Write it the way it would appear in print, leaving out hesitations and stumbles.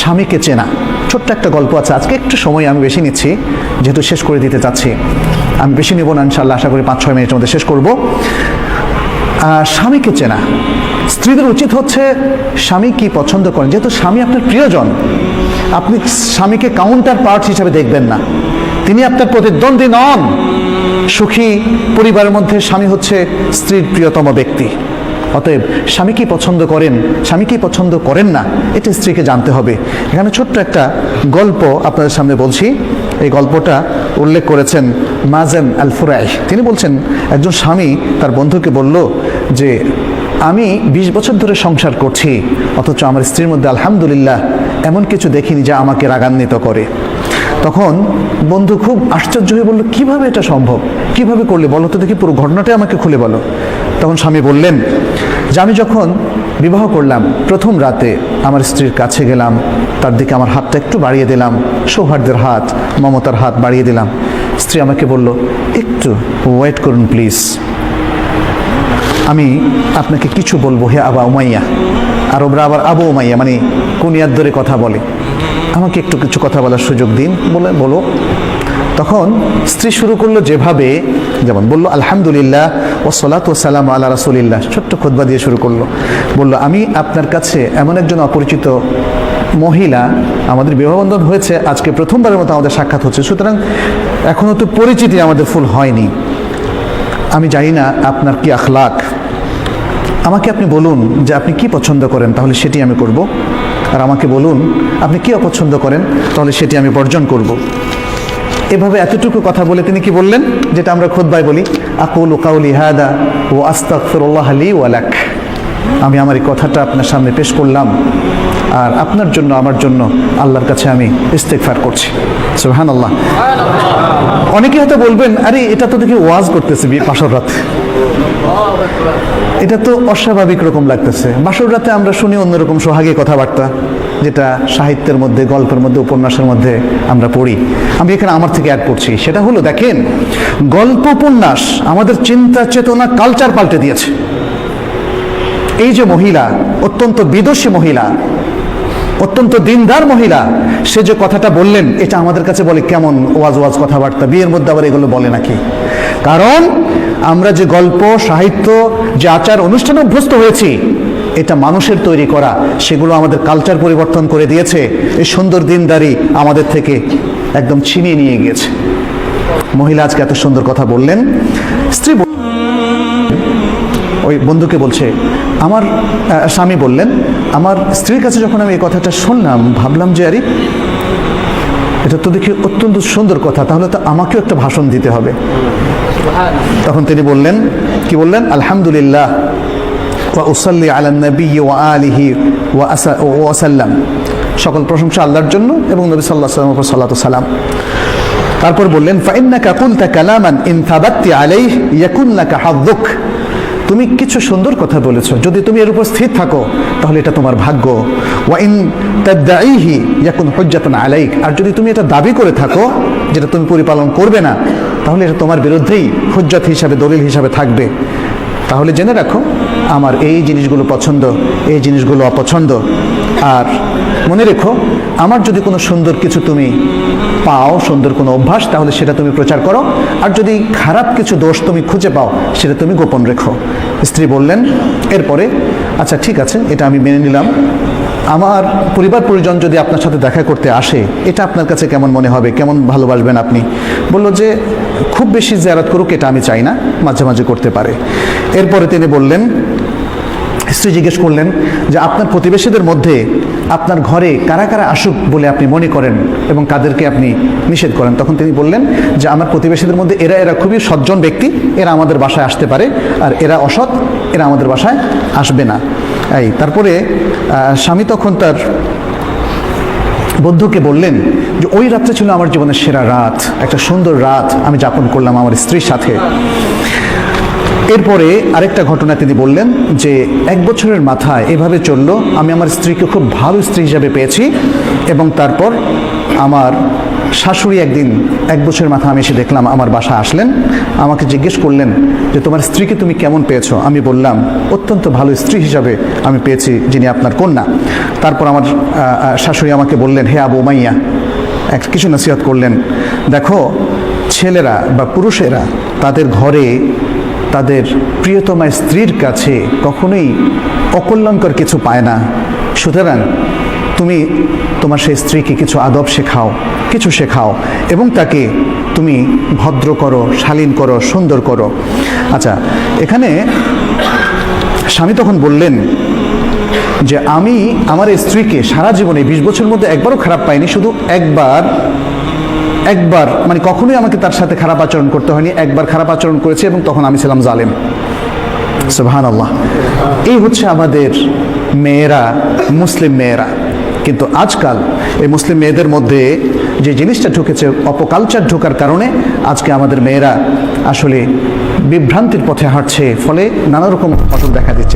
স্বামীকে চেনা। ছোট্ট একটা গল্প আছে, আজকে একটু সময় আমি বেশি নিচ্ছি যেহেতু শেষ করে দিতে চাচ্ছি। আমি বেশি নেব না ইনশাআল্লাহ, আশা করি 5-6 মিনিটের মধ্যে শেষ করব। স্বামীকে চেনা। স্ত্রীদের উচিত হচ্ছে স্বামী কি পছন্দ করেন, যেহেতু স্বামী আপনার প্রিয়জন, আপনি স্বামীকে কাউন্টার পার্ট হিসেবে দেখবেন না, তিনি আপনার প্রতিদ্বন্দ্বী নন। সুখী পরিবারের মধ্যে স্বামী হচ্ছে স্ত্রীর প্রিয়তম ব্যক্তি। অতএব স্বামী কি পছন্দ করেন, স্বামী কি পছন্দ করেন না, এটা স্ত্রীকে জানতে হবে। এখানে ছোট্ট একটা গল্প আপনাদের সামনে বলছি। এই গল্পটা উল্লেখ করেছেন মাযেন আল ফুরাইহ। তিনি বলছেন, একজন স্বামী তার বন্ধুকে বলল যে আমি 20 বছর ধরে সংসার করছি, অথচ আমার স্ত্রীর মধ্যে আলহামদুলিল্লাহ এমন কিছু দেখিনি যা আমাকে রাগান্বিত করে। তখন বন্ধু খুব আশ্চর্য হয়ে বলল, কিভাবে এটা সম্ভব, কিভাবে করলে বলো তো দেখি, পুরো ঘটনাটাই আমাকে খুলে বলো। তখন স্বামী বললেন যে আমি যখন বিবাহ করলাম, প্রথম রাতে আমার স্ত্রীর কাছে গেলাম, তার দিকে আমার হাতটা একটু বাড়িয়ে দিলাম, সৌহার্দ্যের হাত, মমতার হাত বাড়িয়ে দিলাম। স্ত্রী আমাকে বলল, একটু ওয়েট করুন প্লিজ, আমি আপনাকে কিছু বলবো হে আবা উমাইয়া। আরবরা আবার আবু উমাইয়া মানে কুনিয়ার ধরে কথা বলে, আমাকে একটু কিছু কথা বলার সুযোগ দিন, বলে বলো। তখন স্ত্রী শুরু করলো যেভাবে, যেমন বললো আলহামদুলিল্লাহ ওয়াসসালাতু ওয়াসসালামু আলা রাসূলিল্লাহ, ছোট্ট খুতবা দিয়ে শুরু করলো। বললো আমি আপনার কাছে এমন একজন অপরিচিত মহিলা, আমাদের বিবাহবন্ধন হয়েছে আজকে প্রথমবারের মতো আমাদের সাক্ষাৎ হচ্ছে, সুতরাং এখনো তো পরিচিতি আমাদের ফুল হয়নি, আমি জানি না আপনার কি আখলাক, আমাকে আপনি বলুন যে আপনি কি পছন্দ করেন, তাহলে সেটি আমি করব, আর আমাকে বলুন আপনি কি অপছন্দ করেন, তাহলে সেটি আমি বর্জন করব। এভাবে এতটুকু কথা বলে তিনি কি বললেন, যেটা আমরা খুতবায় বলি, আকুলু কাউলি হাদা ওয়া আস্তাগফিরুল্লাহ লি ওয়া লাক, আমি আমার এই কথাটা আপনার সামনে পেশ করলাম, আর আপনার জন্য আমার জন্য আল্লাহর কাছে আমি ইস্তেগফার করছি। সুবহানাল্লাহ। অনেকে হয়তো বলবেন, আরে এটা তো দেখি ওয়াজ করতেছে বাসর রাতে, এটা তো অস্বাভাবিক রকম লাগতেছে। বাসর রাতে আমরা শুনি অন্যরকম সোহাগী কথাবার্তা, যেটা সাহিত্যের মধ্যে, গল্পের মধ্যে, উপন্যাসের মধ্যে আমরা পড়ি। আমি এখানে আমার থেকে অ্যাড করছি, সেটা হলো দেখেন, গল্প উপন্যাস আমাদের চিন্তা চেতনা কালচার পাল্টে দিয়েছে। এই যে মহিলা, অত্যন্ত বিদুষী মহিলা, অত্যন্ত দিনদার মহিলা, সে যে কথাটা বললেন, এটা আমাদের কাছে বলে কেমন ওয়াজ ওয়াজ কথাবার্তা, বিয়ের মধ্যে আবার এগুলো বলে নাকি? কারণ আমরা যে গল্প, সাহিত্য, যে আচার অনুষ্ঠানে অভ্যস্ত হয়েছি, এটা মানুষের তৈরি করা, সেগুলো আমাদের কালচার পরিবর্তন করে দিয়েছে। এই সুন্দর দিনদারি আমাদের থেকে একদম ছিনিয়ে নিয়ে গিয়েছে। মহিলা আজকে এত সুন্দর কথা বললেন। স্ত্রী ওই বন্ধুকে বলছে, আমার স্বামী বললেন, আমার স্ত্রীর কাছে যখন আমি এই কথাটা শুনলাম, ভাবলাম যে আরে এটা তো দেখি অত্যন্ত সুন্দর কথা, তাহলে তো আমাকেও একটা ভাষণ দিতে হবে। তখন তিনি বললেন, কি বললেন, আলহামদুলিল্লাহ ওয়া উসাল্লি আলা নবী ওয়া আলিহি ওয়া সাল্লাম, সকল প্রশংসা আল্লাহর জন্য এবং নবী সাল্লাল্লাহু আলাইহি ওয়াসাল্লামের উপর সালাতু সালাম। তারপর বললেন, ফাইন্নাকা কুলতা কালামান ইন থাবাত্তি আলাইহি ইয়াকুন লাকা হাযযুক, তুমি কিছু সুন্দর কথা বলেছো, যদি তুমি এর উপর স্থির থাকো তাহলে এটা তোমার ভাগ্য। ওয়া ইন তাদঈহি ইয়াকুন হুজ্জাতান আলাইক, আর যদি তুমি এটা দাবি করে থাকো যেটা তুমি পরিপালন করবে না, তাহলে এটা তোমার বিরুদ্ধেই হুজ্জত হিসাবে, দলিল হিসাবে থাকবে। তাহলে জেনে রাখো আমার এই জিনিসগুলো পছন্দ, এই জিনিসগুলো অপছন্দ, আর মনে রেখো আমার যদি কোনো সুন্দর কিছু তুমি পাও, সুন্দর কোনো অভ্যাস, তাহলে সেটা তুমি প্রচার করো, আর যদি খারাপ কিছু দোষ তুমি খুঁজে পাও সেটা তুমি গোপন রেখো। স্ত্রী বললেন এরপরে, আচ্ছা ঠিক আছে, এটা আমি মেনে নিলাম, আমার পরিবার পরিজন যদি আপনার সাথে দেখা করতে আসে, এটা আপনার কাছে কেমন মনে হবে, কেমন ভালোবাসবেন আপনি? বলল যে খুব বেশি জিয়ারত করুক এটা আমি চাই না, মাঝে মাঝে করতে পারে। এরপরে তিনি বললেন, স্ত্রী জিজ্ঞেস করলেন যে আপনার প্রতিবেশীদের মধ্যে আপনার ঘরে কারা কারা আসুক বলে আপনি মনে করেন এবং কাদেরকে আপনি নিষেধ করেন? তখন তিনি বললেন যে আমার প্রতিবেশীদের মধ্যে এরা খুবই সজ্জন ব্যক্তি, এরা আমাদের বাসায় আসতে পারে, আর এরা অসৎ, এরা আমাদের বাসায় আসবে না। এই তারপরে স্বামী তখন তার বন্ধুকে বললেন যে ওই রাতটা ছিল আমার জীবনের সেরা রাত, একটা সুন্দর রাত আমি যাপন করলাম আমার স্ত্রীর সাথে। এরপরে আরেকটা ঘটনা তিনি বললেন যে 1 বছরের মাথায় এভাবে চললো, আমি আমার স্ত্রীকে খুব ভালো স্ত্রী হিসাবে পেয়েছি, এবং তারপর আমার শাশুড়ি একদিন 1 বছরের মাথা আমি এসে দেখলাম আমার বাসায় আসলেন, আমাকে জিজ্ঞেস করলেন যে তোমার স্ত্রীকে তুমি কেমন পেয়েছো? আমি বললাম অত্যন্ত ভালো স্ত্রী হিসাবে আমি পেয়েছি, যিনি আপনার কন্যা। তারপর আমার শাশুড়ি আমাকে বললেন, হে আবু উমাইয়া, কিছু নসিহত করলেন। দেখো, ছেলেরা বা পুরুষেরা তাদের ঘরে তাদের প্রিয়তমা স্ত্রীর কাছে কখনোই অকল্যাণকর কিছু পায় না। সুতরাং তুমি তোমার সেই স্ত্রীকে কিছু আদব শেখাও, কিছু শেখাও, এবং তাকে তুমি ভদ্র করো, শালীন করো, সুন্দর করো। আচ্ছা, এখানে স্বামী তখন বললেন যে আমি আমার স্ত্রীকে সারা জীবনে 20 বছরের মধ্যে একবারও খারাপ পাইনি, শুধু একবার মানে কখনোই আমাকে তার সাথে খারাপ আচরণ করতে হয়নি, একবার খারাপ আচরণ করেছে এবং তখন আমি ছিলাম জালেম। সুবহানাল্লাহ। এই হচ্ছে আমাদের মেয়েরা, মুসলিম মেয়েরা। কিন্তু আজকাল এই মুসলিম মেয়েদের মধ্যে যে জিনিসটা ঢুকেছে, অপকালচার ঢোকার কারণে আজকে আমাদের মেয়েরা আসলে বিভ্রান্তির পথে হাঁটছে, ফলে নানা রকম ফসল দেখা দিচ্ছে।